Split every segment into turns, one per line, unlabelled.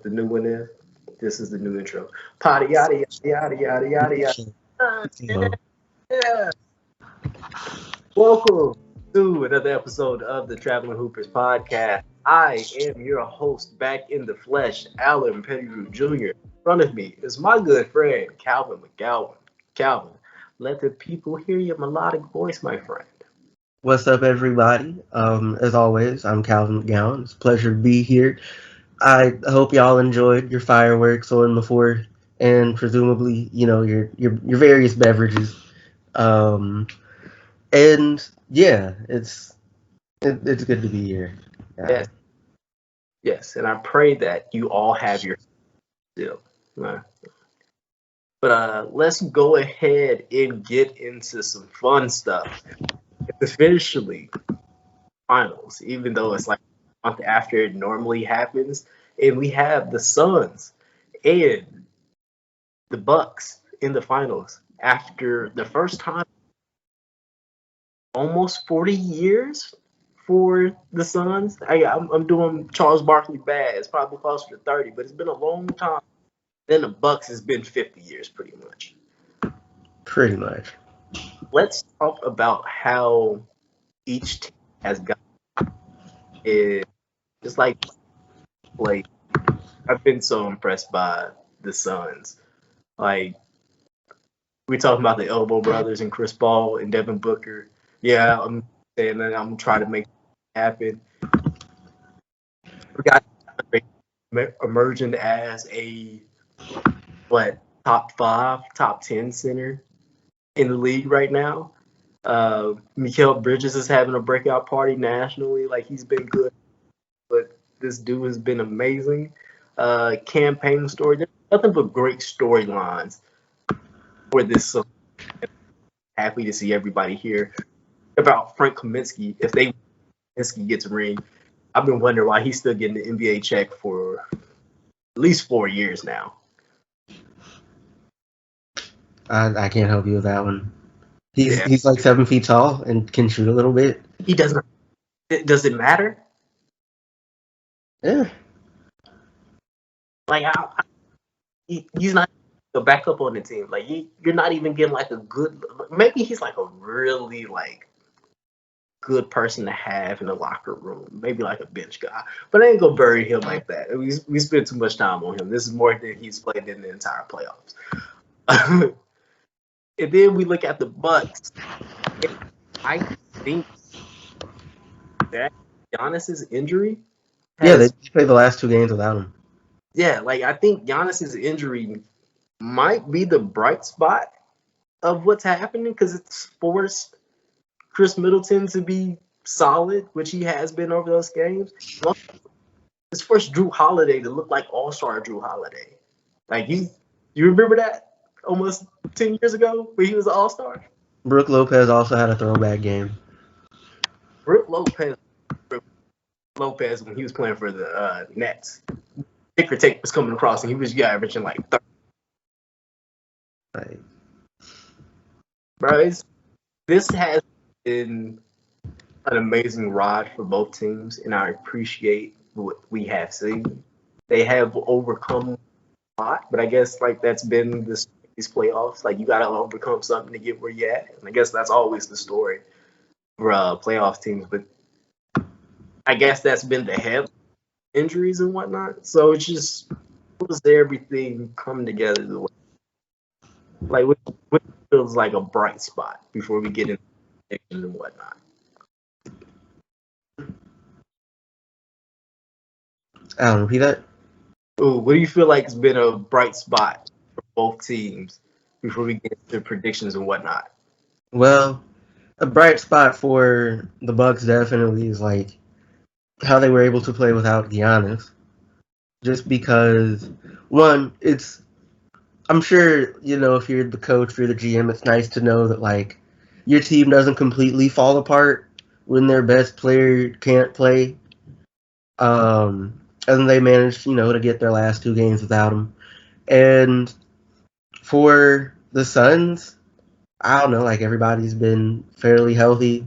the new one is? This is the new intro. Potty yada yada yada yada yada yada. Yeah. Welcome to another episode of the Traveling Hoopers podcast. I am your host back in the flesh, Alan Pettigrew Jr. In front of me is my good friend, Calvin McGowan. Calvin, let the people hear your melodic voice, my friend.
What's up, everybody? As always, I'm Calvin McGowan. It's a pleasure to be here. I hope y'all enjoyed your fireworks on the 4th and presumably, your various beverages. Um, and yeah, it's good to be here.
Yes, yes, and I pray that you all have your still. But let's go ahead and get into some fun stuff. It's officially finals, even though it's like a month after it normally happens, and we have the Suns and the Bucks in the finals after the first time almost 40 years for the Suns. I'm doing Charles Barkley bad. It's probably closer to 30, but it's been a long time. Then the Bucks has been 50 years pretty much.
Pretty much.
Let's talk about how each team has got it. Just like I've been so impressed by the Suns. Like we talking about the Elbow Brothers and Chris Paul and Devin Booker. Yeah, I'm saying that I'm trying to make it happen. We got emerging as a top 5, top 10 center in the league right now. Mikal Bridges is having a breakout party nationally. Like he's been good, but this dude has been amazing. Campaign story. There's nothing but great storylines for this. So happy to see everybody here. About Frank Kaminsky, if Kaminsky gets a ring, I've been wondering why he's still getting the NBA check for at least 4 years now.
I can't help you with that one. He's like 7 feet tall and can shoot a little bit.
He doesn't. Does it matter?
Yeah.
Like he's not the backup on the team. Like you're not even getting like a good. Maybe he's like a really like good person to have in the locker room. Maybe like a bench guy, but I ain't gonna bury him like that. We spent too much time on him. This is more than he's played in the entire playoffs. And then we look at the Bucks. I think that Giannis's injury.
They played the last 2 games without him.
Yeah, like I think Giannis's injury might be the bright spot of what's happening because it's forced Chris Middleton to be solid, which he has been over those games. It's forced Drew Holiday to look like All-Star Drew Holiday. Like you remember that almost 10 years ago when he was an All-Star?
Brook Lopez also had a throwback game.
Brook Lopez when he was playing for the Nets. Ticker tape was coming across and he was averaging like 30.
Right.
Bro, this has been an amazing ride for both teams, and I appreciate what we have seen. They have overcome a lot, but I guess like that's been these playoffs. Like you got to overcome something to get where you're at, and I guess that's always the story for playoff teams. But I guess that's been the head injuries and whatnot. So it's just was everything come together the way. Like what feels like a bright spot before we get into predictions and whatnot.
Alan, repeat that.
Ooh, what do you feel like has been a bright spot for both teams before we get into predictions and whatnot?
Well, a bright spot for the Bucks definitely is like how they were able to play without Giannis. Just because, one, I'm sure, if you're the coach, if you're the GM, it's nice to know that, like, your team doesn't completely fall apart when their best player can't play. And they managed, to get their last 2 games without him. And for the Suns, I don't know, like, everybody's been fairly healthy.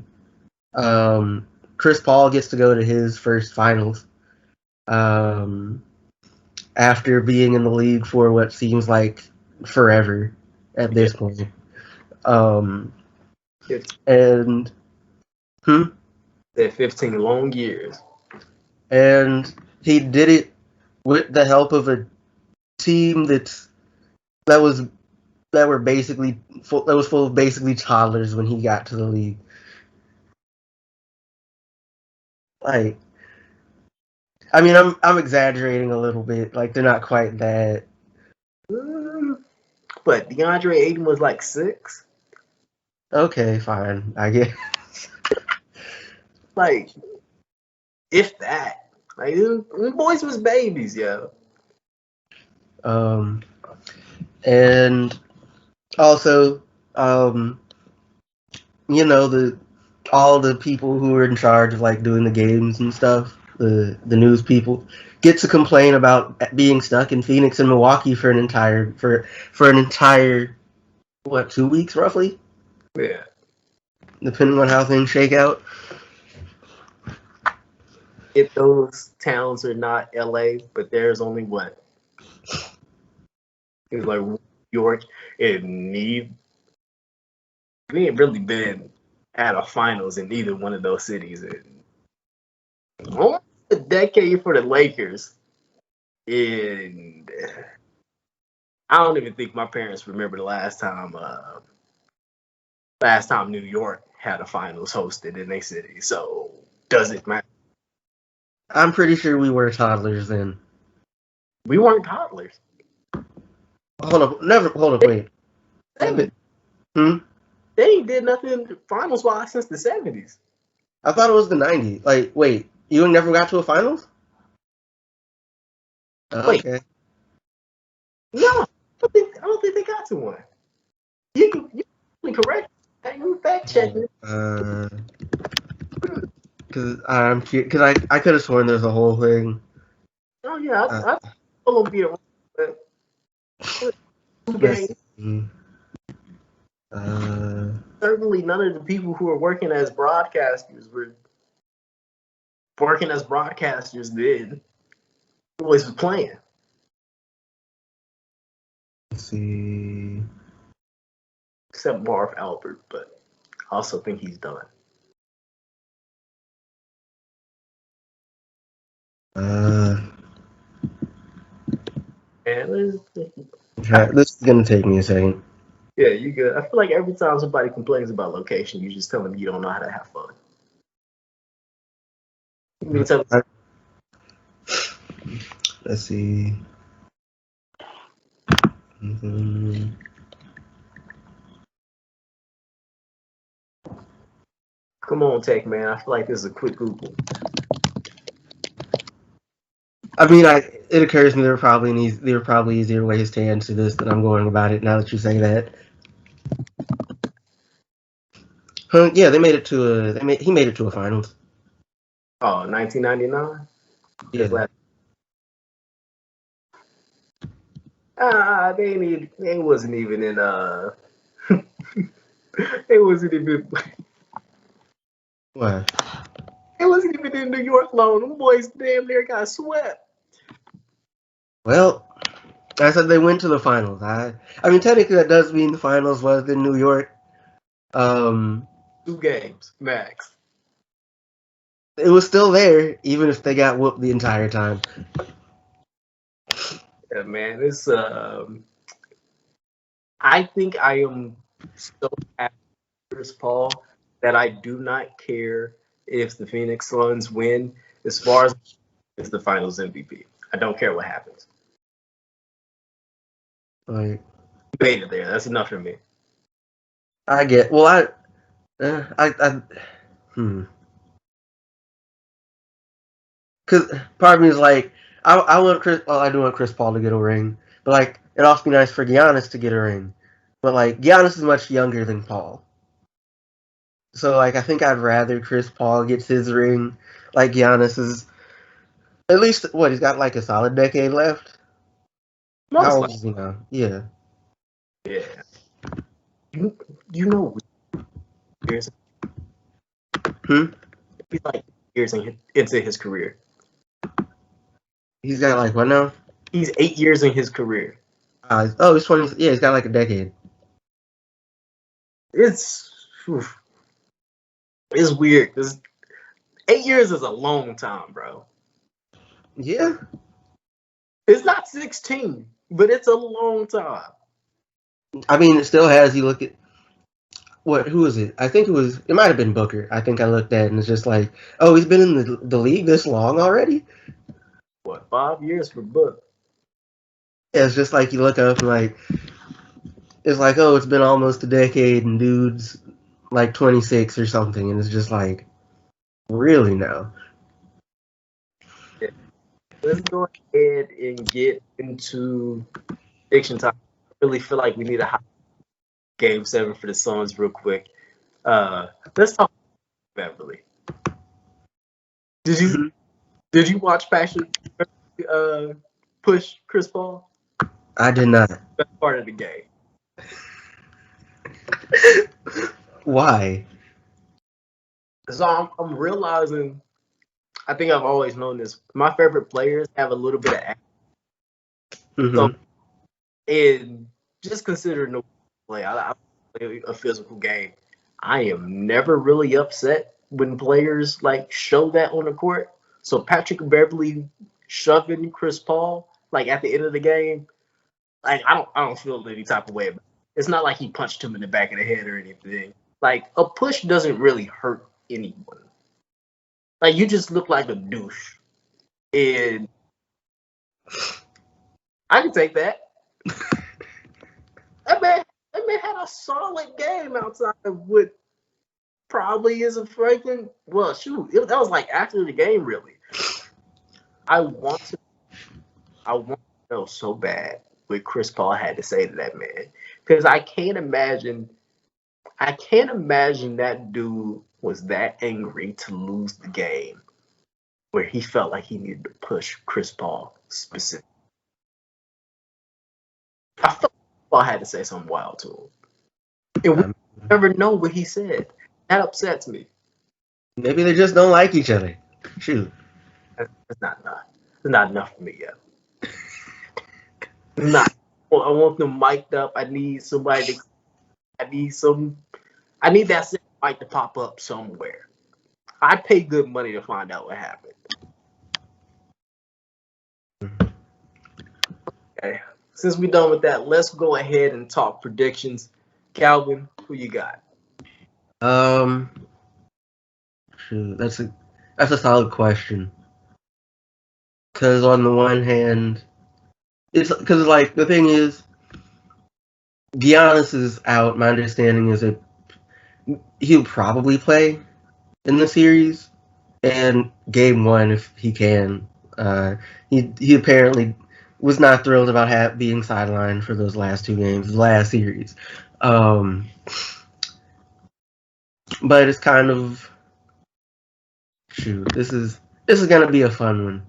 Chris Paul gets to go to his first finals. after being in the league for what seems like forever at
Yeah,
this point. Um,
15,
and hmm,
that 15 long years.
and he did it with the help of a team that was that were basically that was full of basically toddlers when he got to the league. Like, I mean, I'm exaggerating a little bit. Like, they're not quite that.
Mm, But DeAndre Ayton was like 6.
Okay, fine, I guess.
Like, if that. Like, them boys was babies, yo.
Um, and also, um, the all the people who are in charge of like doing the games and stuff, the news people, get to complain about being stuck in Phoenix and Milwaukee for an entire what 2 weeks roughly,
Yeah.
depending on how things shake out.
If those towns are not LA, but there's only what? It's like New York and need. We ain't really been at a finals in either one of those cities in almost a decade for the Lakers. And I don't even think my parents remember the last time New York had a finals hosted in their city. So does it matter?
I'm pretty sure we were toddlers then.
We weren't toddlers.
Hold up, wait.
They,
Hmm?
they did nothing finals wise since the 70s.
I thought it was the '90s. Like, wait, you never got to a finals?
Wait,
Okay.
no, I don't think they got to one. You correct. You fact checking.
Because I could have sworn there's a whole thing.
Oh yeah,
Uh,
I will be around. But two
let's
games.
see. Uh,
Certainly, none of the people who are working as broadcasters were working as broadcasters then. Boys was playing.
let's see.
Except Marv Albert, but I also think he's done.
Uh,
And
this is gonna take me a second.
yeah, you good. I feel like every time somebody complains about location, you just tell them you don't know how to have fun. You mean tell
I- Let's see. Mhm.
come on, Tech man. I feel like this is a quick Google.
I mean, it occurs to me there are probably easier ways to answer this than I'm going about it. Now that you say that, yeah, they made it to a. He made it to a finals.
Oh, 1999. His
Yeah.
last. They wasn't even in they wasn't even
What?
it wasn't even in New York long. Them boys damn near got swept.
Well, I said they went to the finals. I mean, technically that does mean the finals was in New York. Um,
2 games max.
it was still there, even if they got whooped the entire time.
Yeah, man. It's I think I am so happy for Chris Paul that I do not care if the Phoenix Suns win as far as it's the finals MVP. I don't care what happens.
Like,
You made it there. That's enough for me.
I get. Well, I hmm. Because part of me is like, I want Chris. Well, I do want Chris Paul to get a ring, but like, it'd also be nice for Giannis to get a ring. But like, Giannis is much younger than Paul, so like, I think I'd rather Chris Paul gets his ring. Like Giannis is at least what he's got like a solid decade left. How
Most
old
likely,
is he now? Yeah.
yeah. You, you know, years
Hmm.
he's like years into his career.
He's got like what now?
He's 8 years in his career.
He's 20. Yeah, he's got like a decade.
It's oof, it's weird because 8 years is a long time, bro.
Yeah.
It's not 16, but it's a long time.
I mean, it still has. You look at who is it? I think it might have been Booker. I think I looked at it and it's just like, oh, he's been in the league this long already?
What, 5 years for Book?
Yeah, it's just like you look up and like, it's like, oh, it's been almost a decade and dude's like 26 or something. And it's just like, really now?
Yeah. Let's go ahead and get into prediction time. I really feel like we need a hot game 7 for the Suns real quick. Let's talk about Beverly. Did you
Mhm.
did you watch Patrick push Chris Paul?
I did not.
That's part of the game.
Why?
So I'm realizing. I think I've always known this. My favorite players have a little bit of act. So,
Mm-hmm.
and just considering the play, I play a physical game. I am never really upset when players like show that on the court. So Patrick Beverly shoving Chris Paul like at the end of the game, like I don't feel any type of way about it. It's not like he punched him in the back of the head or anything. Like a push doesn't really hurt anyone. Like you just look like a douche, and I can take that. That man had a solid game outside of what probably is a freaking well shoot. That was like after the game really. I want to I want to know so bad what Chris Paul had to say to that man. Because I can't imagine that dude was that angry to lose the game where he felt like he needed to push Chris Paul specifically. I felt like Paul had to say something wild to him. And we
Um,
never know what he said. That upsets me.
Maybe they just don't like each other. Shoot.
That's not enough. It's not enough for me yet. It's not. Well, I want them mic'd up. I need somebody to. I need some. I need that same mic to pop up somewhere. I pay good money to find out what happened. Okay. Since we're done with that, let's go ahead and talk predictions. Calvin, who you got?
Um, Shoot, that's a solid question. Because on the one hand, it's because like the thing is, Giannis is out. My understanding is that he'll probably play in the series and game one if he can. He apparently was not thrilled about being sidelined for those last two games, the last series. Um, but it's kind of shoot. This is gonna be a fun one.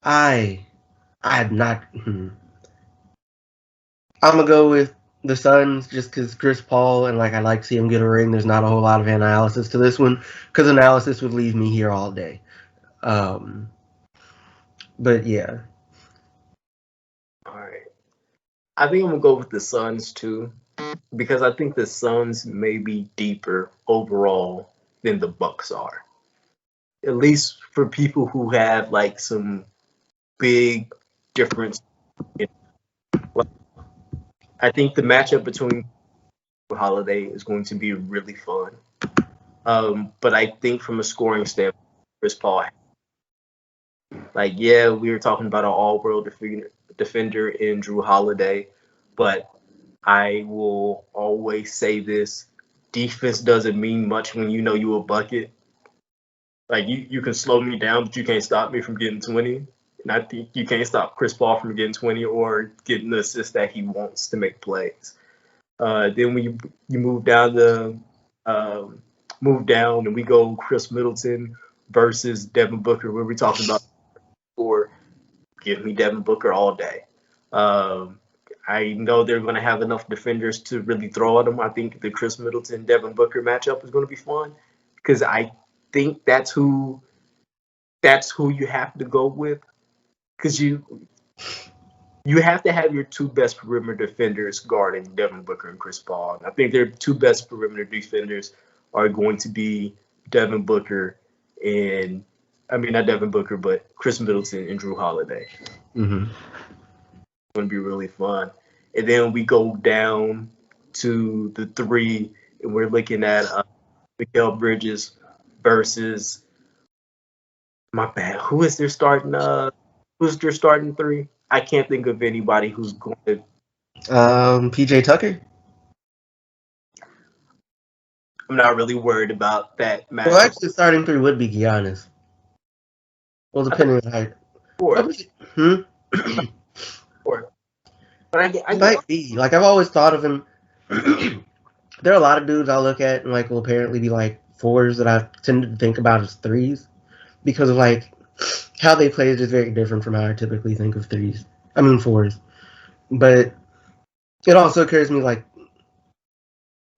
I I'm not. I'm gonna go with the Suns just because Chris Paul and like I like to see him get a ring. There's not a whole lot of analysis to this one because analysis would leave me here all day. Um, but yeah,
All right. I think I'm gonna go with the Suns too, because I think the Suns may be deeper overall than the Bucks are. At least for people who have like some big difference. In, I think the matchup between Holiday is going to be really fun. But I think from a scoring standpoint, Chris Paul, like, yeah, we were talking about an all-world defender in Drew Holiday, but I will always say this: defense doesn't mean much when you know you a bucket. Like you can slow me down, but you can't stop me from getting 20. And I think you can't stop Chris Paul from getting 20 or getting the assist that he wants to make plays. Then when you move down and we go Chris Middleton versus Devin Booker, where we're talking about score, give me Devin Booker all day. Um, I know they're going to have enough defenders to really throw at them. I think the Chris Middleton Devin Booker matchup is going to be fun because I think that's who you have to go with because you have to have your two best perimeter defenders guarding Devin Booker and Chris Paul. And I think their two best perimeter defenders are going to be Devin Booker and not Devin Booker, but Chris Middleton and Drew Holiday.
Mm-hmm.
It's going to be really fun. And then we go down to the three, and we're looking at Mikal Bridges versus my bad. Who's their starting three? I can't think of anybody who's going to.
PJ Tucker.
I'm not really worried about that match.
Well, actually, starting three would be Giannis. Well, depending on how.
Four. But I
might be. Like, I've always thought of him. There are a lot of dudes I look at and like will apparently be like fours that I tend to think about as threes because of like how they play is just very different from how I typically think of fours. But it also occurs to me like,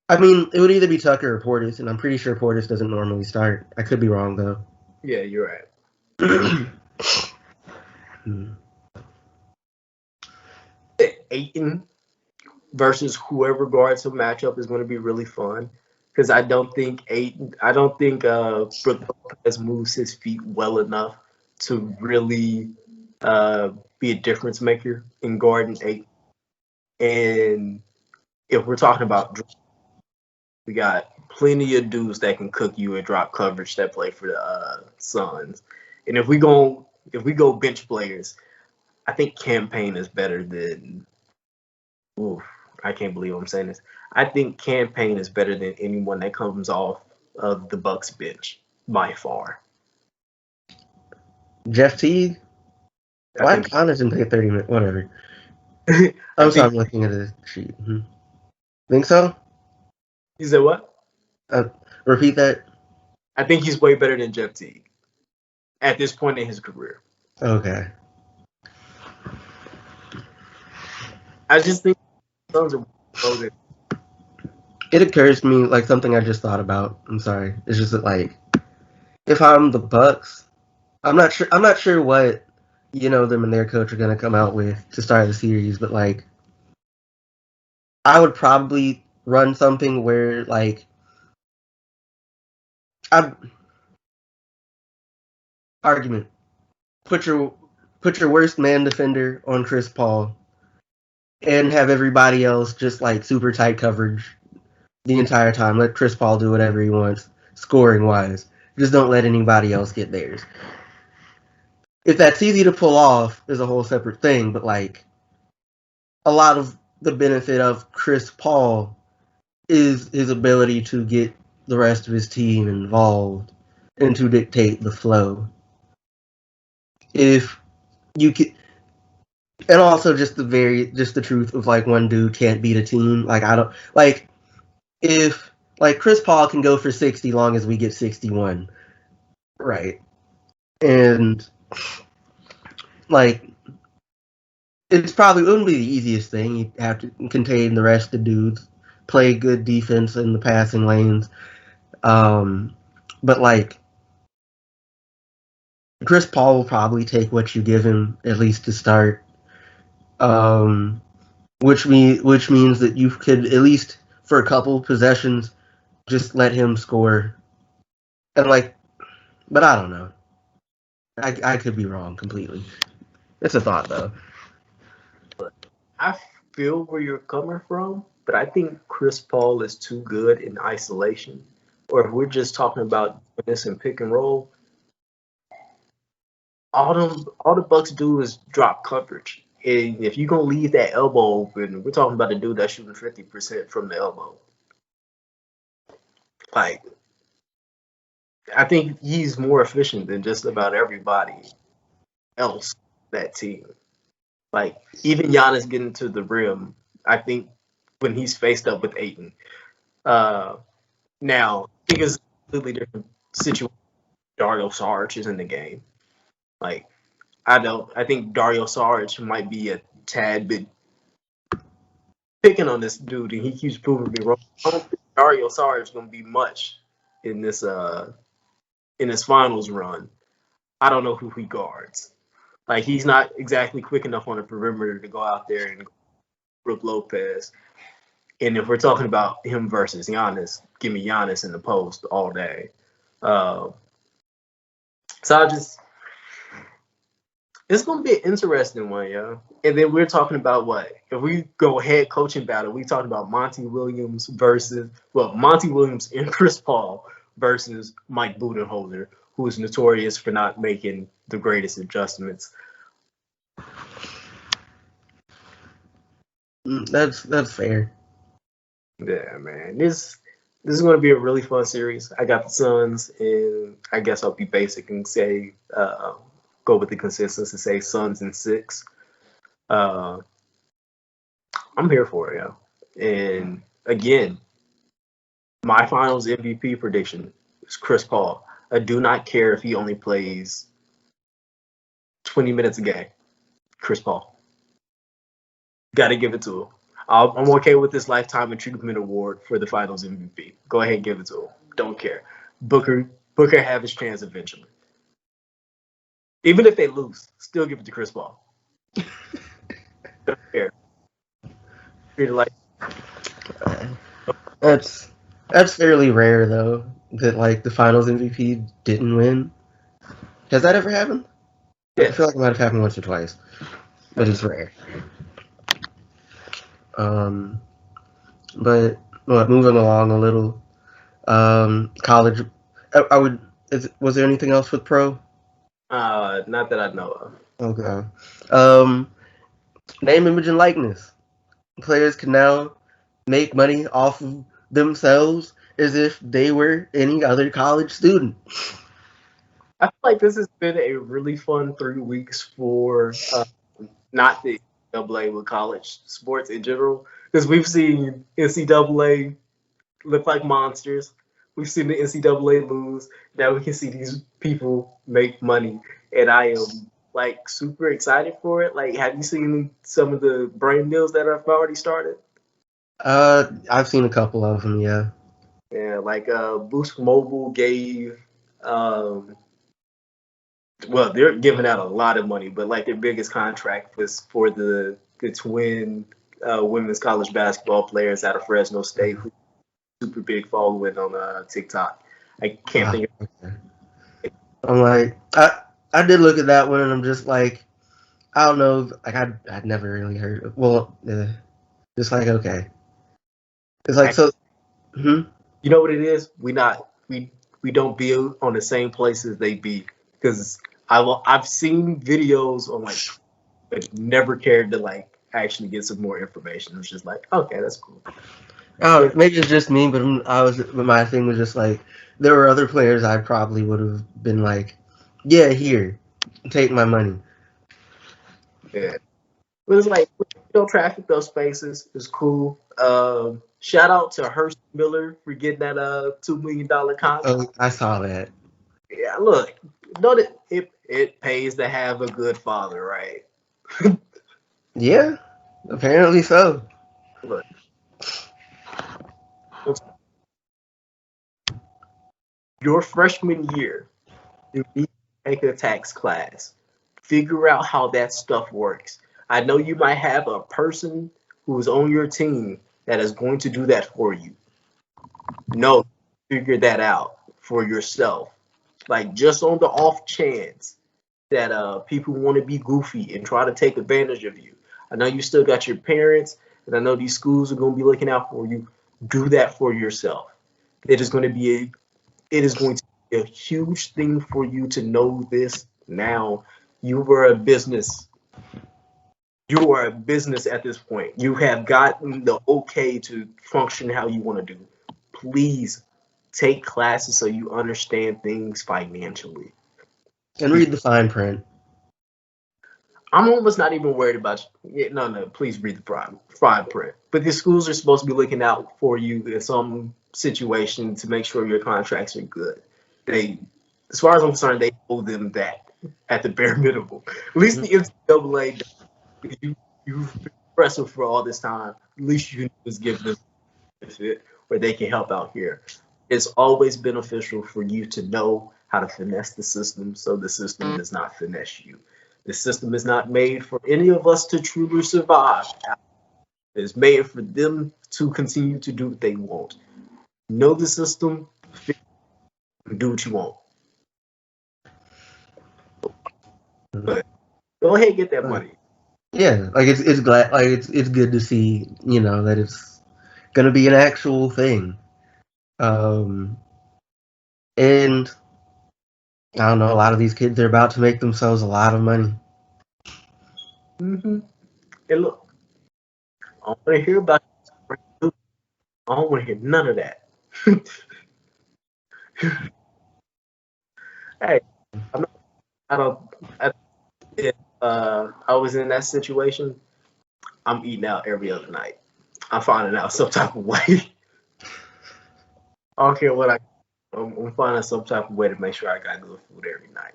it would either be Tucker or Portis, and I'm pretty sure Portis doesn't normally start. I could be wrong though.
Yeah, you're right. Ayton versus whoever guards the matchup is going to be really fun because I don't think Brook Lopez moves his feet well enough to really be a difference maker in guarding Ayton. And if we're talking about, we got plenty of dudes that can cook you and drop coverage that play for the Suns. And if we go bench players, I think Cam Payne is better than. Oof, I can't believe I'm saying this. I think Cam Payne is better than anyone that comes off of the Bucks bench by far.
Jeff Teague? Why Giannis didn't play 30 minutes? Whatever. I'm looking at the sheet. Think so?
You said what?
Repeat that.
I think he's way better than Jeff Teague at this point in his career.
Okay.
I just think Suns are loaded.
It occurs to me like something I just thought about. I'm sorry. It's just that like if I'm the Bucks, I'm not sure what them and their coach are gonna come out with to start the series, but like I would probably run something where like argument. Put your worst man defender on Chris Paul and have everybody else just like super tight coverage the entire time. Let Chris Paul do whatever he wants, scoring wise. Just don't let anybody else get theirs. If that's easy to pull off is a whole separate thing, but like a lot of the benefit of Chris Paul is his ability to get the rest of his team involved and to dictate the flow. If you can, and also just the truth of like one dude can't beat a team. Like I don't like if like Chris Paul can go for 60 long as we get 61, right? And like it wouldn't be the easiest thing. You'd have to contain the rest of the dudes, play good defense in the passing lanes. But like Chris Paul will probably take what you give him at least to start. Which means that you could at least for a couple possessions just let him score. And like, but I don't know. I could be wrong completely. It's a thought though.
I feel where you're coming from, but I think Chris Paul is too good in isolation. Or if we're just talking about this in pick and roll, all the Bucks do is drop coverage. And if you're gonna leave that elbow open, we're talking about a dude that's shooting 50% from the elbow. Like, I think he's more efficient than just about everybody else that team. Like, even Giannis getting to the rim, I think when he's faced up with Ayton. Now, I think it's a completely different situation. Dario Saric is in the game. Like, I think Dario Saric might be a tad bit picking on this dude, and he keeps proving me wrong. I don't think Dario Saric is going to be much in this finals run. I don't know who he guards. Like he's not exactly quick enough on the perimeter to go out there and Brook Lopez. And if we're talking about him versus Giannis, give me Giannis in the post all day. Uh, so it's going to be an interesting one, yo. And then we're talking about what? If we go head coaching battle, we talking about Monty Williams and Chris Paul versus Mike Budenholzer, who is notorious for not making the greatest adjustments.
That's fair.
Yeah, man. This is going to be a really fun series. I got the Suns, and I guess I'll be basic and say go with the consensus and say Suns in 6. I'm here for it, yo. And again, my Finals MVP prediction is Chris Paul. I do not care if he only plays 20 minutes a game. Chris Paul. Got to give it to him. I'm okay with this Lifetime Achievement Award for the Finals MVP. Go ahead and give it to him. Don't care. Booker have his chance eventually. Even if they lose, still give it to Chris Paul. Don't care. Treat it like
That's fairly rare though that like the Finals MVP didn't win. Has that ever happened?
yes.
I feel like it might have happened once or twice, but it's rare. But moving along a little. College. I would. Was there anything else with pro?
Not that I know of.
Okay. Name, image, and likeness. Players can now make money off of themselves as if they were any other college student.
I feel like this has been a really fun 3 weeks for not the NCAA with college sports in general, because we've seen NCAA look like monsters. We've seen the NCAA lose. Now we can see these people make money, and I am like super excited for it. Like, have you seen some of the brain deals that have already started?
I've seen a couple of them. Yeah.
Yeah, like Boost Mobile gave well, they're giving out a lot of money, but like their biggest contract was for the twin women's college basketball players out of Fresno State, who super big following on TikTok. I can't think of
Okay. I'm like, I did look at that one, and I'm just like, I don't know, like I'd never really heard of. Well, just like okay, it's like so. Hmm?
You know what it is? We don't be on the same places they be, because I've seen videos on like, but never cared to like actually get some more information. It was just like, okay, that's cool.
Oh, maybe it's just me, but but my thing was just like there were other players I probably would have been like, yeah, here, take my money.
Yeah. But it's like, we don't traffic those spaces. It's cool. Shout out to Hurst Miller for getting that $2 million contract.
Oh, I saw that.
Yeah, look, know that it pays to have a good father, right?
Yeah, apparently so.
Look, your freshman year, you need to take a tax class. Figure out how that stuff works. I know you might have a person who's on your team that is going to do that for you. No, figure that out for yourself. Like, just on the off chance that people want to be goofy and try to take advantage of you. I know you still got your parents, and I know these schools are going to be looking out for you. Do that for yourself. It is going to be a huge thing for you to know this now. You were a business. You are a business at this point. You have gotten the okay to function how you want to do. Please take classes so you understand things financially.
And read the fine print.
I'm almost not even worried about you. No, please read the fine print. But the schools are supposed to be looking out for you in some situation to make sure your contracts are good. They, as far as I'm concerned, they owe them that at the bare minimum. At least the NCAA, you've been wrestling for all this time. At least you can just give them a benefit where they can help out here. It's always beneficial for you to know how to finesse the system so the system does not finesse you. The system is not made for any of us to truly survive. It's made for them to continue to do what they want. Know the system, do what you want. But go ahead and get that money.
Yeah, like it's glad like it's good to see, that it's gonna be an actual thing. And I don't know, a lot of these kids are about to make themselves a lot of money.
Mm-hmm. And look, I don't want to hear about you. I don't want to hear none of that. Hey, I'm not, I don't. If I was in that situation, I'm eating out every other night. I'm finding out some type of way. I don't care what I'm finding some type of way to make sure I got good food every night.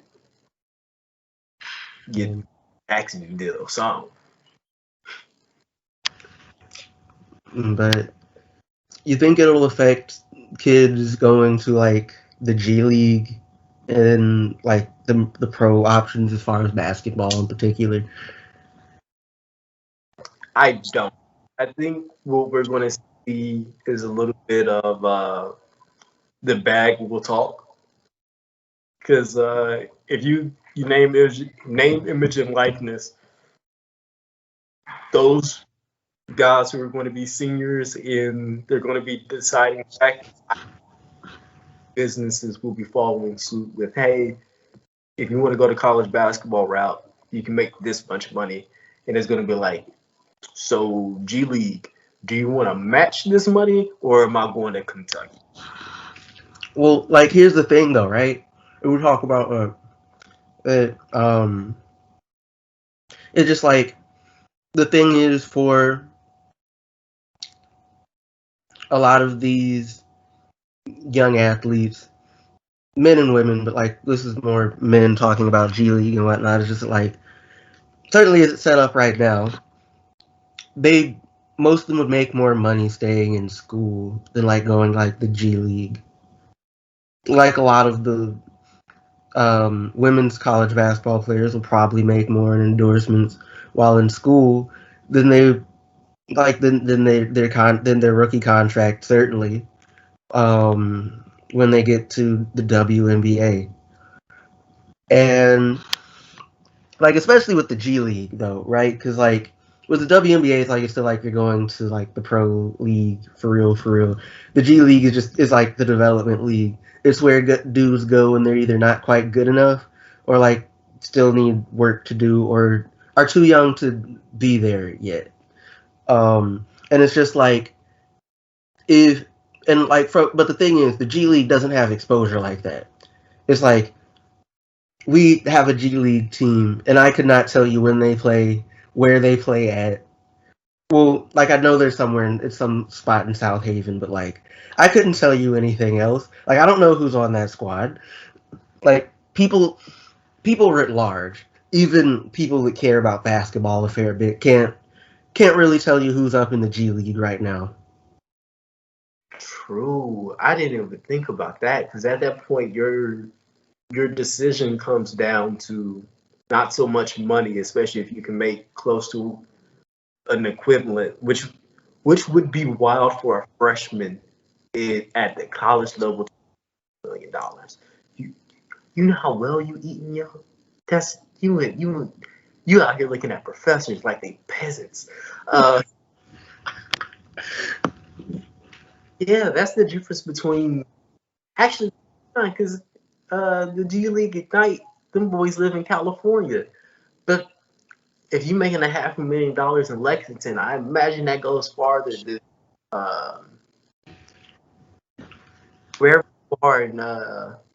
Get accident deal, something.
But you think it'll affect kids going to like the G League and like the pro options as far as basketball in particular?
I don't. I think what we're going to see is a little bit of the bag will talk. Because if you name, image, and likeness, those guys who are going to be seniors and they're going to be deciding businesses will be following suit with, hey, if you want to go to college basketball route, you can make this much money, and it's going to be like, so G League, do you want to match this money or am I going to Kentucky?
Well, like here's the thing though, right? We talk about it. It's just like the thing is for a lot of these young athletes, men and women, but like this is more men talking about G League and whatnot. It's just like certainly as it's set up right now, they most of them would make more money staying in school than like going like the G League. Like a lot of the women's college basketball players will probably make more in endorsements while in school than they than their rookie contract certainly when they get to the WNBA. And like especially with the G League though, right? Because like with the WNBA, it's like it's still like you're going to like the pro league for real, for real. The G League is like the development league. It's where dudes go when they're either not quite good enough or like still need work to do or are too young to be there yet. And it's just like if and like but the thing is, the G League doesn't have exposure like that. It's like we have a G League team, and I could not tell you when they play, where they play at. Well, like I know there's somewhere it's some spot in South Haven, but like I couldn't tell you anything else. Like I don't know who's on that squad. Like people writ large, even people that care about basketball a fair bit, can't really tell you who's up in the G League right now.
True. I didn't even think about that because at that point, your decision comes down to not so much money, especially if you can make close to an equivalent, which would be wild for a freshman at the college level, $1 million. You you know how well you eating, yo? That's you out here looking at professors like they peasants. Uh, yeah, that's the difference between actually because the G League Ignite, them boys live in California, but if you're making $500,000 in Lexington, I imagine that goes farther than wherever you are in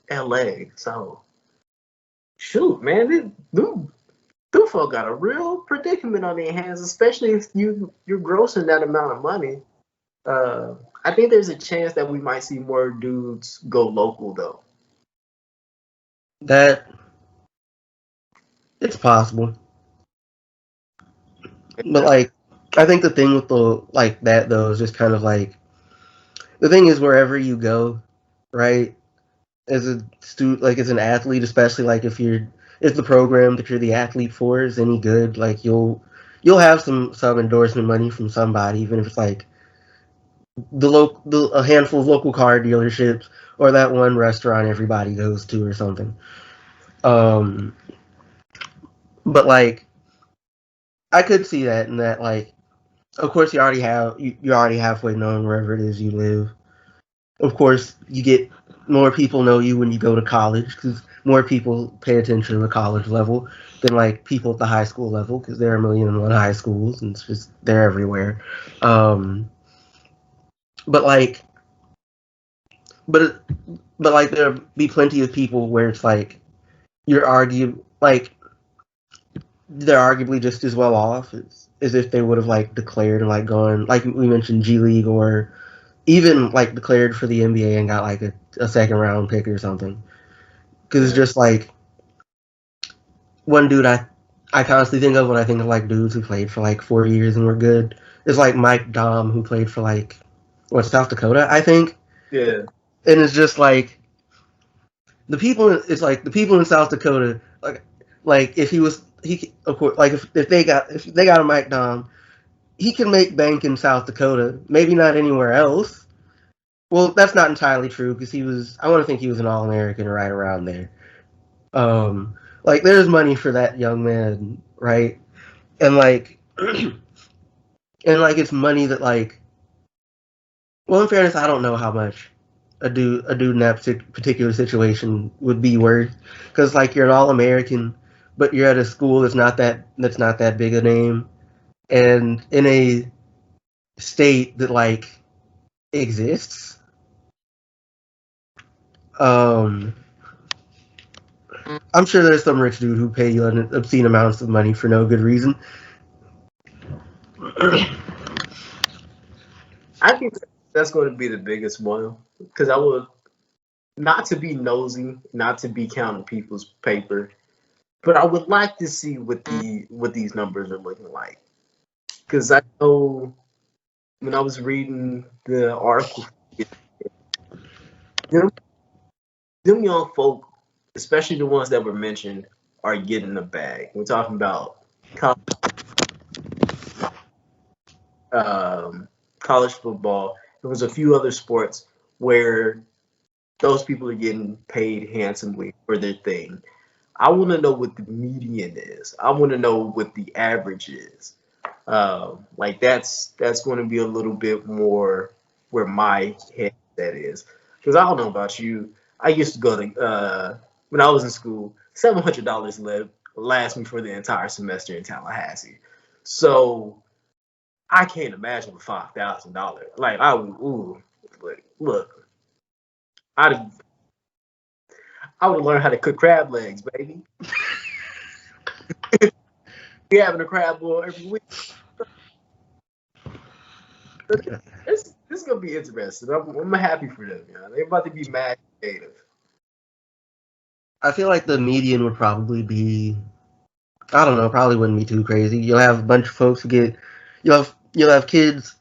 LA. So shoot, man, them folk got a real predicament on their hands, especially if you're grossing that amount of money. Uh, I think there's a chance that we might see more dudes go local though.
That it's possible, but like I think the thing with the like that though is just kind of like the thing is wherever you go, right? as a student, like as an athlete, especially like if the program that you're the athlete for is any good, like you'll have some endorsement money from somebody, even if it's like a handful of local car dealerships or that one restaurant everybody goes to or something. Um, but like I could see that in that like of course you're already halfway known wherever it is you live. Of course, you get more people know you when you go to college because more people pay attention to the college level than like people at the high school level because there are a million and one high schools and it's just they're everywhere. Um, but like, but but like there'll be plenty of people where it's like they're arguably just as well off as if they would have like declared and like gone like we mentioned G League or even like declared for the NBA and got like a second round pick or something. Because it's
Yeah.
just like one dude I constantly think of when I think of like dudes who played for like 4 years and were good is like Mike Dom who played for like South Dakota I think,
Yeah.
and it's just like the people in South Dakota like if he was he of course like if they got a Mike Dom he can make bank in South Dakota maybe not anywhere else. Well, that's not entirely true because I want to think he was an All American right around there. Like there's money for that young man, right? And like, and like it's money that like, well, in fairness, I don't know how much a dude in that particular situation would be worth because like you're an All American, but you're at a school that's not that big a name, and in a state that like exists. Um, I'm sure there's some rich dude who pay you obscene amounts of money for no good reason.
I think that's going to be the biggest one because I would not to be nosy, not to be counting people's paper, but I would like to see what these numbers are looking like because I know when I was reading the article, them, them young folk, especially the ones that were mentioned, are getting the bag. We're talking about college, um, college football. There was a few other sports where those people are getting paid handsomely for their thing. I want to know what the median is. I want to know what the average is. Like that's going to be a little bit more where my head that is. Because I don't know about you. I used to go to when I was in school. $700 last me for the entire semester in Tallahassee. So I can't imagine with $5,000. Like I would, ooh, look, I'd I would learn how to cook crab legs, baby. We having a crab boil every week. This is gonna be interesting. I'm happy for them. You know? They're about to be mad creative.
I feel like the median would probably be I don't know, probably wouldn't be too crazy. You'll have a bunch of folks who get you'll have kids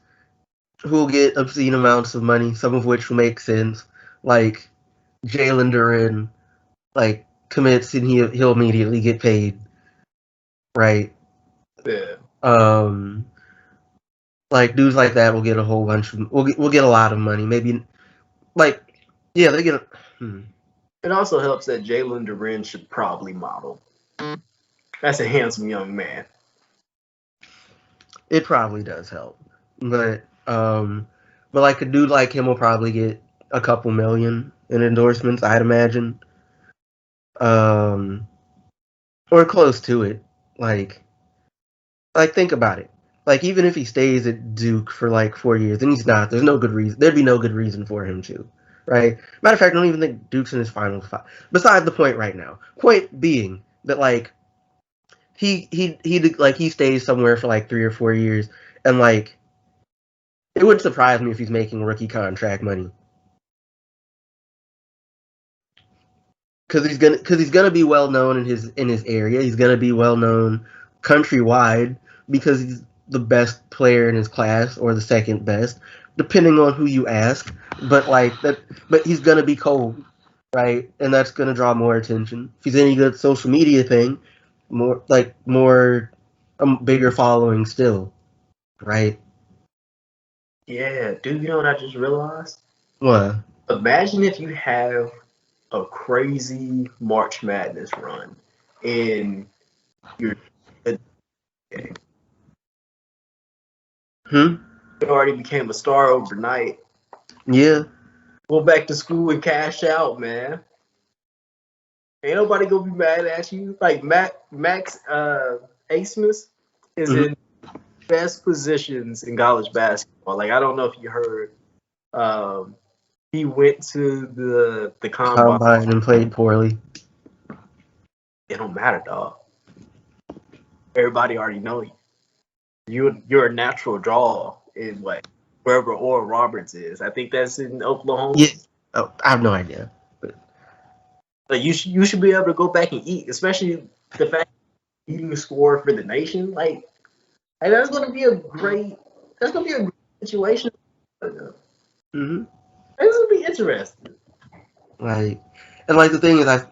who will get obscene amounts of money, some of which will make sense. Like Jalen Duran, like commits and he'll immediately get paid, right?
Yeah.
Um, like dudes like that will get a whole bunch of we'll get a lot of money. Maybe like yeah, they get. Hmm.
It also helps that Jalen Duren should probably model. That's a handsome young man.
It probably does help, but like a dude like him will probably get a couple million in endorsements, I'd imagine, um, or close to it. Like, like think about it. Like even if he stays at Duke for like 4 years, and he's not, there's no good reason. There'd be no good reason for him to, right? Matter of fact, I don't even think Duke's in his final five. Beside the point right now. Point being that like he stays somewhere for like 3 or 4 years, and like it wouldn't surprise me if he's making rookie contract money because he's gonna be well known in his area. He's gonna be well known countrywide because he's the best player in his class or the second best, depending on who you ask. But like that, but he's gonna be cold. right? And that's gonna draw more attention. If he's any good at social media thing, more bigger following still, right?
Yeah, dude, you know what I just realized?
What?
Imagine if you have a crazy March Madness run and you're you
Hmm.
already became a star overnight.
Yeah.
Go back to school and cash out, man. Ain't nobody gonna be mad at you. Like Max Asmus is
Hmm.
in best positions in college basketball. Like I don't know if you heard, um, he went to the combine.
Combine and played poorly.
It don't matter, dog. Everybody already know you. You're a natural draw in what wherever Oral Roberts is. I think that's in
Yeah.
Oklahoma.
Oh, I have no idea. But
Like you should be able to go back and eat, especially the fact eating score for the nation. Like that's gonna be a great situation.
hmm
This will be interesting.
like, and like the thing is, like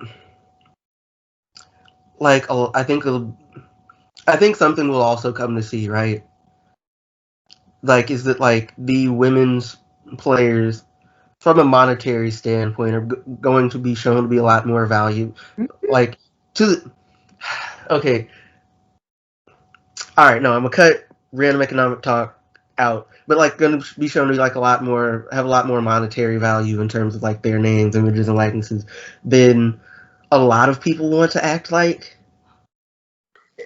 I think something will also come to see, right? Like, is that like the women's players from a monetary standpoint are going to be shown to be a lot more value, like to the, okay, all right, no, I'm gonna cut random economic talk out, but like going to be shown to be like have a lot more monetary value in terms of like their names, images, and likenesses than a lot of people want to act like.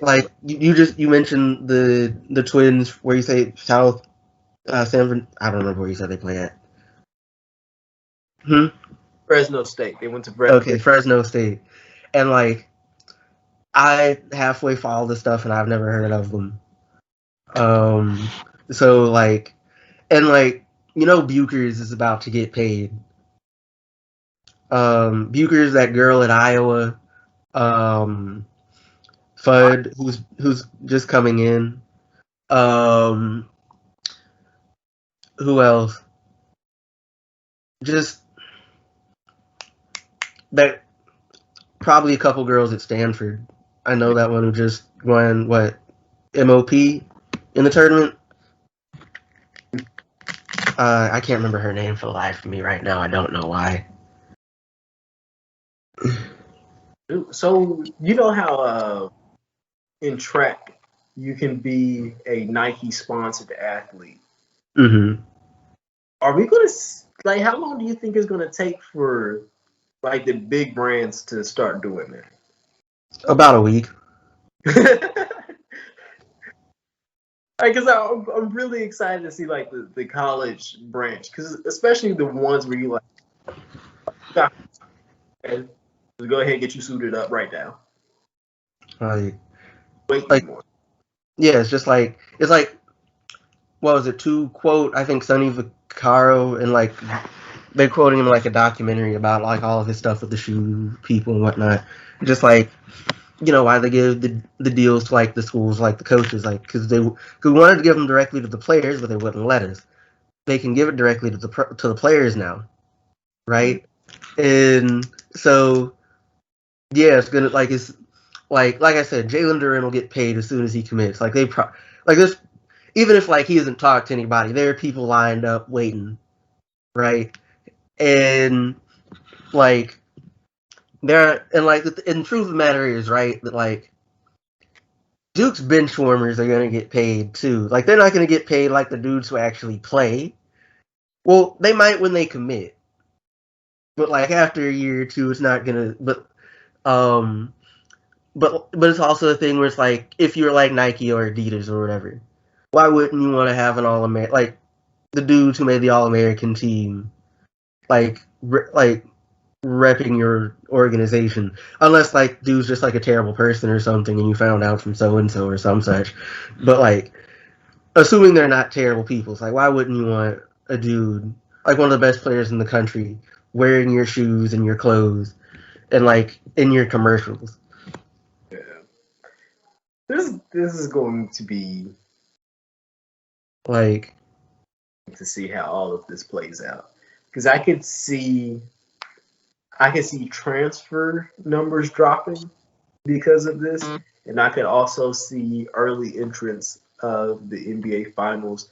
Like you mentioned the Twins where you say South San I don't remember where you said they play at. Hmm?
Fresno State. They went to Fresno.
Okay, Fresno State, and like I halfway follow the stuff and I've never heard of them. Um, so like, and like, Buchers is about to get paid. Buchers, that girl at Iowa, um, Fudd, who's just coming in. Um, who else? Just that probably a couple girls at Stanford. I know that one who just won what MOP in the tournament. I can't remember her name for the life of me right now. I don't know why.
So you know how in track you can be a Nike sponsored athlete.
Hmm.
Are we gonna like? How long do you think it's gonna take for like the big brands to start doing
About a week.
that? Because I'm really excited to see like the college branch, because especially the ones where you like, "Okay, let's go ahead and get you suited up right now.
Like,
Wait
like
anymore.
yeah, it's like what was it? To quote, I think Sonny Vaccaro, and like they're quoting him in like a documentary about like all of his stuff with the shoe people and whatnot. Just like why they give the deals to like the schools, like the coaches, like because we wanted to give them directly to the players, but they wouldn't let us. They can give it directly to the players now, right? And so yeah, it's like I said, Jalen Duren will get paid as soon as he commits. Like like this, even if like he hasn't talked to anybody, there are people lined up waiting, right? And like and the truth of the matter is, right, that like Duke's bench warmers are gonna get paid too. Like they're not gonna get paid like the dudes who actually play. Well, they might when they commit, but like after a year or two, it's not gonna. Um, but it's also a thing where it's like if you're like Nike or Adidas or whatever, why wouldn't you want to have an All American like the dudes who made the All American team like repping your organization, unless like dude's just like a terrible person or something, and you found out from so and so or some such. But like, assuming they're not terrible people, it's like why wouldn't you want a dude like one of the best players in the country wearing your shoes and your clothes and like in your commercials?
Yeah. This is going to be
Like,
to see how all of this plays out, because I could see I can see transfer numbers dropping because of this, and I could also see early entrance of the NBA Finals.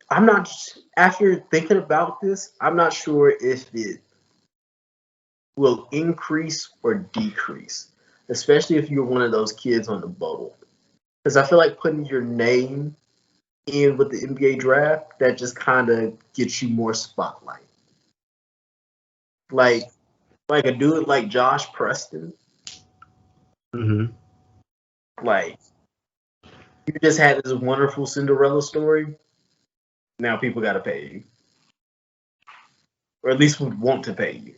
I'm not after thinking about this. I'm not sure if it will increase or decrease, especially if you're one of those kids on the bubble. Because I feel like putting your name in with the NBA draft, that just kind of gets you more spotlight. Like a dude like Josh Preston,
Mm-hmm.
like you just had this wonderful Cinderella story. Now people got to pay you, or at least would want to pay you.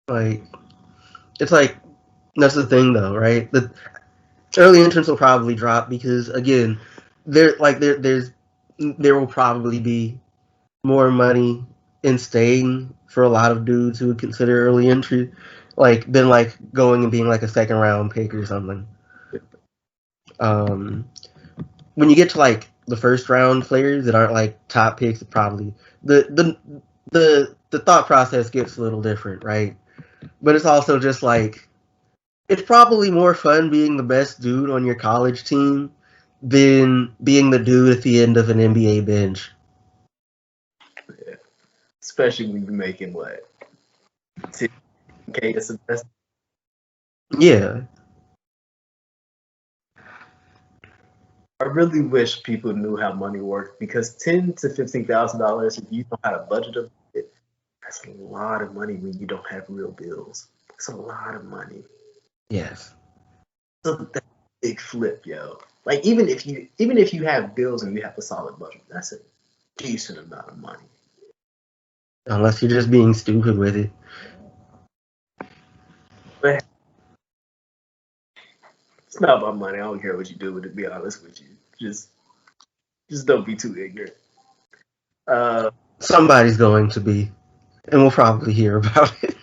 Like, it's like, that's the thing though, right? The early entrants will probably drop because, again, there will probably be more money in staying for a lot of dudes who would consider early entry, like, than like going and being like a second round pick or something. When you get to like the first round players that aren't like top picks, probably the thought process gets a little different, right? But it's also just like, it's probably more fun being the best dude on your college team than being the dude at the end of an NBA bench.
Yeah. Especially when you're making what 10K. It's the best.
Yeah.
I really wish people knew how money worked because $10,000 to $15,000, if you know how to budget it, that's a lot of money when you don't have real bills. It's a lot of money.
Yes.
So that's a big flip, yo. Like even if you have bills and you have a solid budget, that's a decent amount of money.
Unless you're just being stupid with it.
But it's not about money. I don't care what you do with it. To be honest with you, just don't be too ignorant.
Somebody's going to be, and we'll probably hear about it.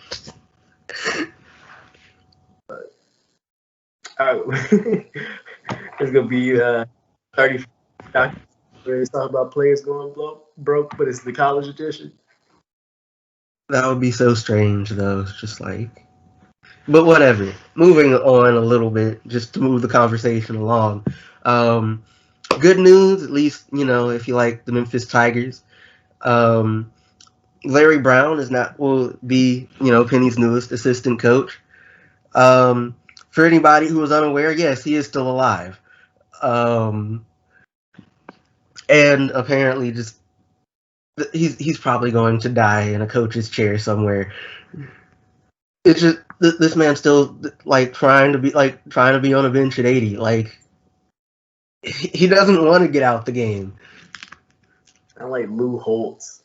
It's gonna be 30 documentaries talking about players going broke, but it's the college edition.
That would be so strange, though. It's just like, but whatever. Moving on a little bit, just to move the conversation along. Um, Good news, at least, if you like the Memphis Tigers. Um, Larry Brown will be, Penny's newest assistant coach. For anybody who was unaware, yes, he is still alive. And apparently he's probably going to die in a coach's chair somewhere. It's just this man's still like trying to be on a bench at 80. Like, he doesn't want to get out the game.
I like Lou Holtz.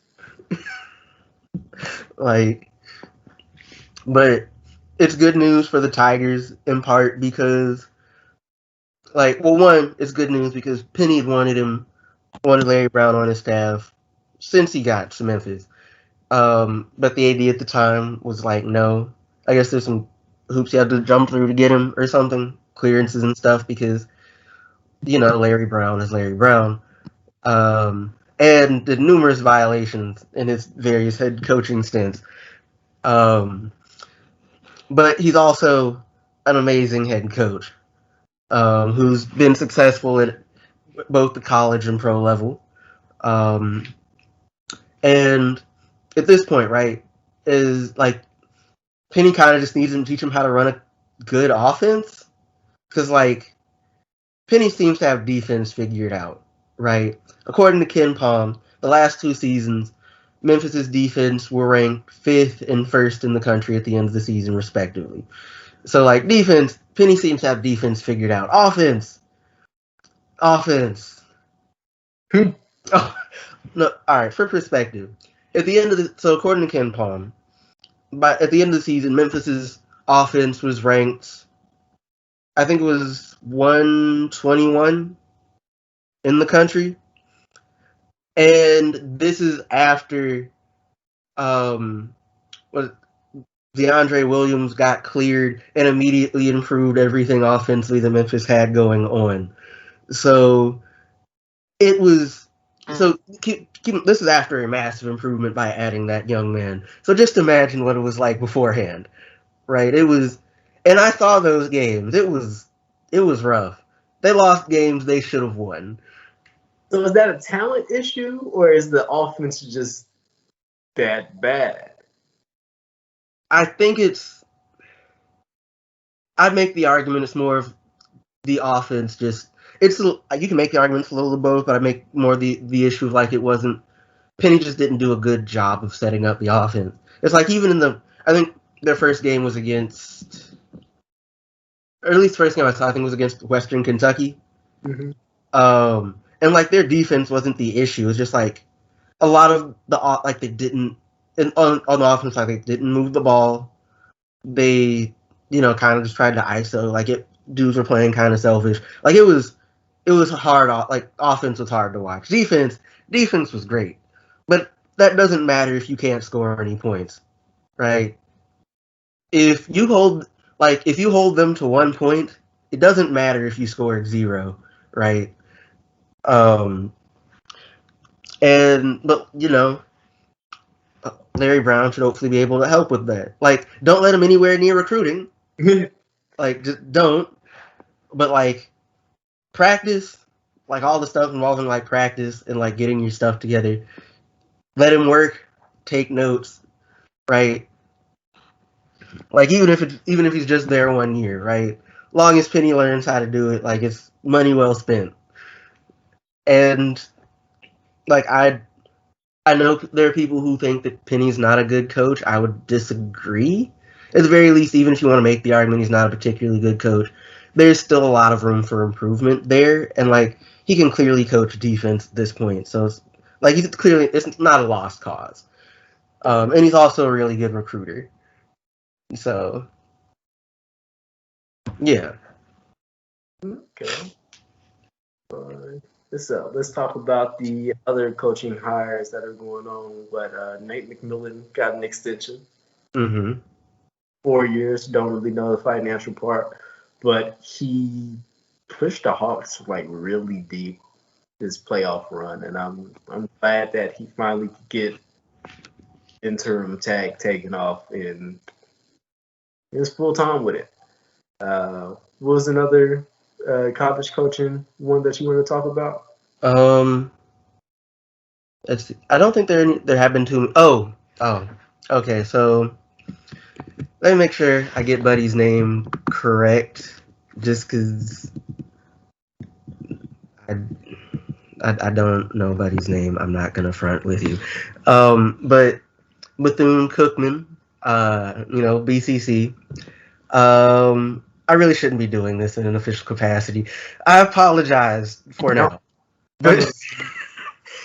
Like, but it's good news for the Tigers in part because, like, well, one, it's good news because Penny wanted Larry Brown on his staff since he got to Memphis. But the AD at the time was like, no. I guess there's some hoops you had to jump through to get him or something, clearances and stuff, because, Larry Brown is Larry Brown. And did numerous violations in his various head coaching stints. But he's also an amazing head coach who's been successful at both the college and pro level. And at this point, right, is like Penny kind of just needs to teach him how to run a good offense. Because, like, Penny seems to have defense figured out, right? According to Ken Palm, the last 2 seasons, Memphis's defense were ranked 5th and 1st in the country at the end of the season, respectively. So, like, defense, Penny seems to have defense figured out. Offense. Oh, no, all right, for perspective. So according to Ken Palm, at the end of the season, Memphis's offense was ranked, I think it was 121 in the country. And this is after DeAndre Williams got cleared and immediately improved everything offensively that Memphis had going on. So it was So this is after a massive improvement by adding that young man. So just imagine what it was like beforehand, right? It was, and I saw those games. It was rough. They lost games they should have won.
So is that a talent issue, or is the offense just that bad?
I think I'd make the argument it's more of the offense just you can make the argument it's a little of both, but I make more the issue of like it wasn't Penny just didn't do a good job of setting up the offense. It's like even in I think their first game was against, or at least first game I saw, I think was against Western Kentucky.
Mm-hmm.
And like their defense wasn't the issue. It was just like a lot of like they didn't, on the offense side, they didn't move the ball. They, kind of just tried to ISO. Like dudes were playing kind of selfish. Like it was hard. Like offense was hard to watch. Defense was great, but that doesn't matter if you can't score any points, right? If you hold them to 1 point, it doesn't matter if you scored 0, right? Um, but Larry Brown should hopefully be able to help with that. Like, don't let him anywhere near recruiting. Like, just don't. But like, practice, like all the stuff involving like practice and like getting your stuff together. Let him work. Take notes, right? Like even if he's just there 1 year, right? Long as Penny learns how to do it, like it's money well spent. And like I know there are people who think that Penny's not a good coach. I would disagree. At the very least, even if you want to make the argument he's not a particularly good coach, there's still a lot of room for improvement there. And like he can clearly coach defense at this point, so it's not a lost cause. And he's also a really good recruiter. So yeah.
Okay. Let's talk about the other coaching hires that are going on. But Nate McMillan got an extension,
Mm-hmm.
4 years. Don't really know the financial part, but he pushed the Hawks like really deep this playoff run, and I'm glad that he finally could get interim tag taken off and is full time with it. What was another college coaching one that you want to talk about?
Um, I don't think there have been too. Oh, okay. So let me make sure I get Buddy's name correct, just because I, I don't know Buddy's name. I'm not gonna front with you. But Bethune Cookman, BCC. I really shouldn't be doing this in an official capacity. I apologize for
No,
now. But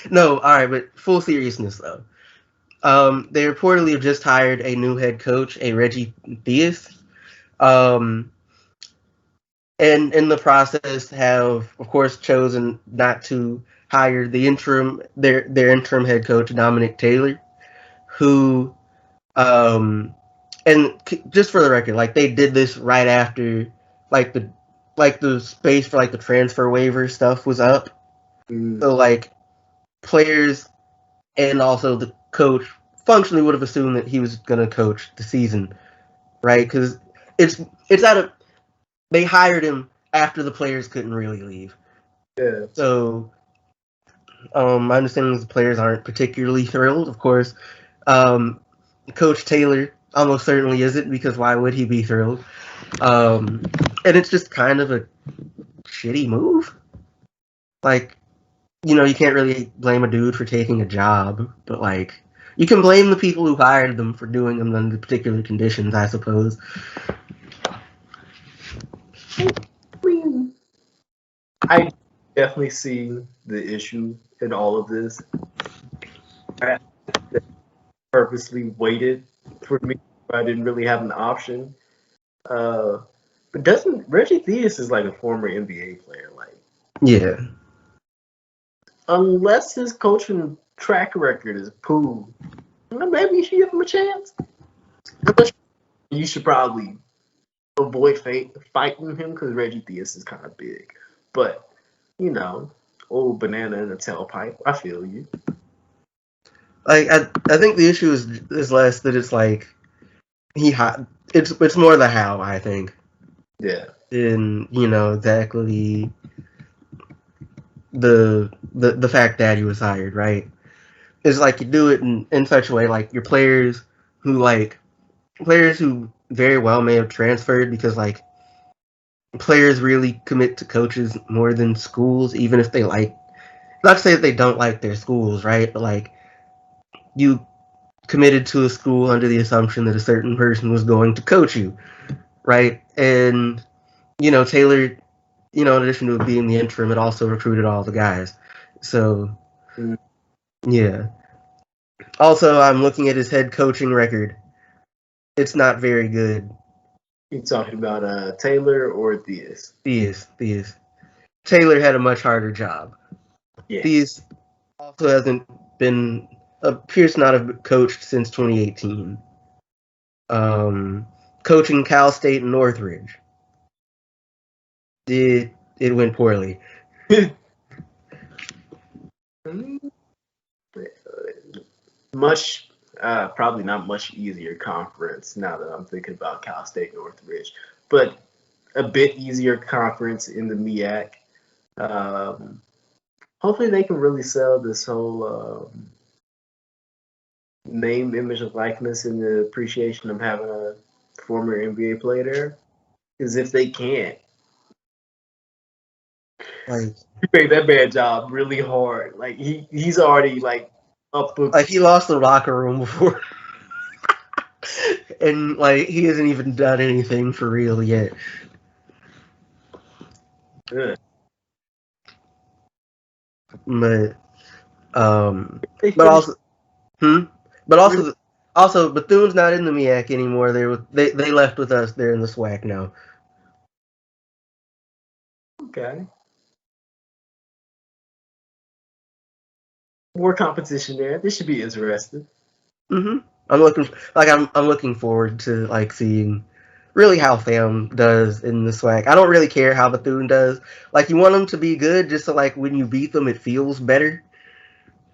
no, all right. But full seriousness though. They reportedly have just hired a new head coach, a Reggie Theus, and in the process have, of course, chosen not to hire their interim head coach, Dominic Taylor, who, just for the record, like they did this right after, like the space for like the transfer waiver stuff was up, so like players and also the coach functionally would have assumed that he was going to coach the season, right? Because it's they hired him after the players couldn't really leave.
yeah.
So my understanding is the players aren't particularly thrilled. Of course, Coach Taylor almost certainly isn't, because why would he be thrilled? And it's just kind of a shitty move. Like, you can't really blame a dude for taking a job, but like, you can blame the people who hired them for doing them under particular conditions, I suppose.
I definitely see the issue in all of this. I purposely waited for me. I didn't really have an option. Uh, but doesn't Reggie Theus is like a former NBA player? Like,
Yeah.
unless his coaching track record is poo, maybe you should give him a chance. You should probably avoid fighting him because Reggie Theus is kind of big. But you know, old banana in a tailpipe. I feel you.
Like I think the issue is less that it's like it's more the how, I think.
Yeah.
In exactly the fact that he was hired, right? It's like you do it in such a way, like your players who very well may have transferred because like players really commit to coaches more than schools, even if they like, not to say that they don't like their schools, right? But like you committed to a school under the assumption that a certain person was going to coach you, right? And Taylor, in addition to being the interim, it also recruited all the guys. So yeah. Also, I'm looking at his head coaching record. It's not very good.
You talking about Taylor or Theus?
Theus. Taylor had a much harder job.
Yeah.
Theus also appears to not have coached since 2018. Coaching Cal State and Northridge. It went poorly.
Much, probably not much easier conference now that I'm thinking about Cal State Northridge, but a bit easier conference in the MEAC. Hopefully they can really sell this whole name, image, and likeness and the appreciation of having a former NBA player there. Because if they can't,
Like
you make that man job really hard. Like he's already like up.
he lost the locker room before, and like he hasn't even done anything for real yet.
Good.
But but also Bethune's not in the MEAC anymore. They left with us. They're in the SWAC now.
Okay. More competition there. This should be interesting.
I'm looking forward to like seeing really how Fam does in the SWAC. I don't really care how Bethune does. Like you want them to be good, just so like when you beat them, it feels better.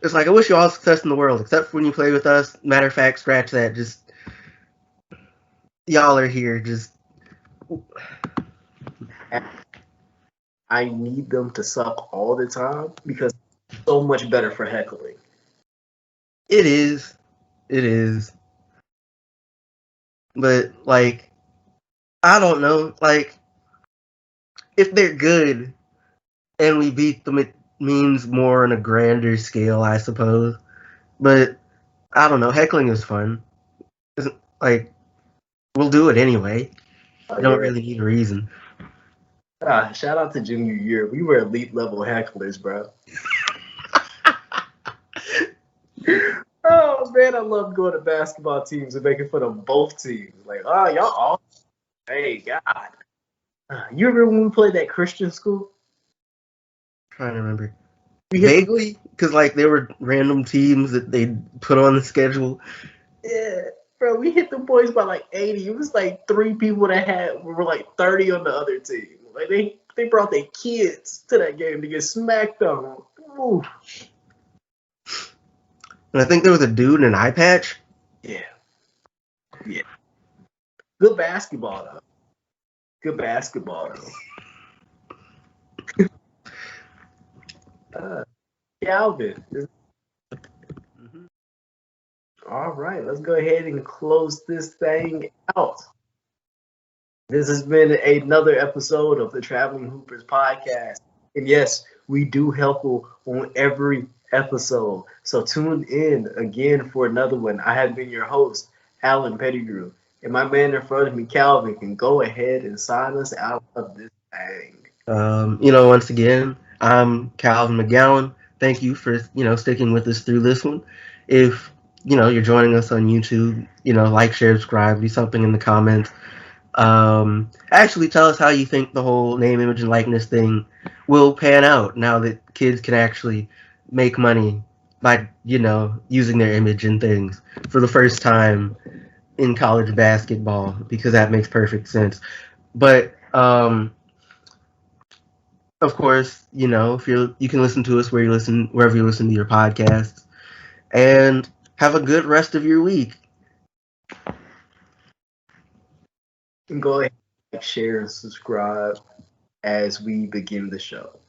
It's like I wish you all success in the world, except for when you play with us. Matter of fact, scratch that. Just y'all are here. Just
I need them to suck all the time because it's so much better for heckling.
it is. But like I don't know. Like if they're good and we beat them, it means more on a grander scale, I suppose. But I don't know. Heckling is fun. Isn't like we'll do it anyway. You don't really need a reason.
Shout out to junior year. We were elite level hecklers, bro. Oh man, I love going to basketball teams and making fun of both teams. Like, oh y'all all hey God. You remember when we played that Christian school?
I'm trying to remember. Vaguely, because like there were random teams that they put on the schedule.
Yeah, bro, we hit the boys by like 80. It was like 3 people that were like 30 on the other team. Like they brought their kids to that game to get smacked on. Ooh.
And I think there was a dude in an eye patch.
Yeah. Good basketball though. Calvin. All right, let's go ahead and close this thing out. This has been another episode of the Traveling Hoopers podcast. And yes, we do heckle on every episode. So tune in again for another one. I have been your host, Alan Pettigrew. And my man in front of me, Calvin, can go ahead and sign us out of this thing.
Once again, I'm Calvin McGowan. Thank you for, sticking with us through this one. If, you're joining us on YouTube, like, share, subscribe, do something in the comments. Actually tell us how you think the whole name, image, and likeness thing will pan out now that kids can actually make money by, using their image and things for the first time in college basketball, because that makes perfect sense. But, Of course, if you can listen to us wherever you listen to your podcasts, and have a good rest of your week.
And go ahead, share, and subscribe as we begin the show.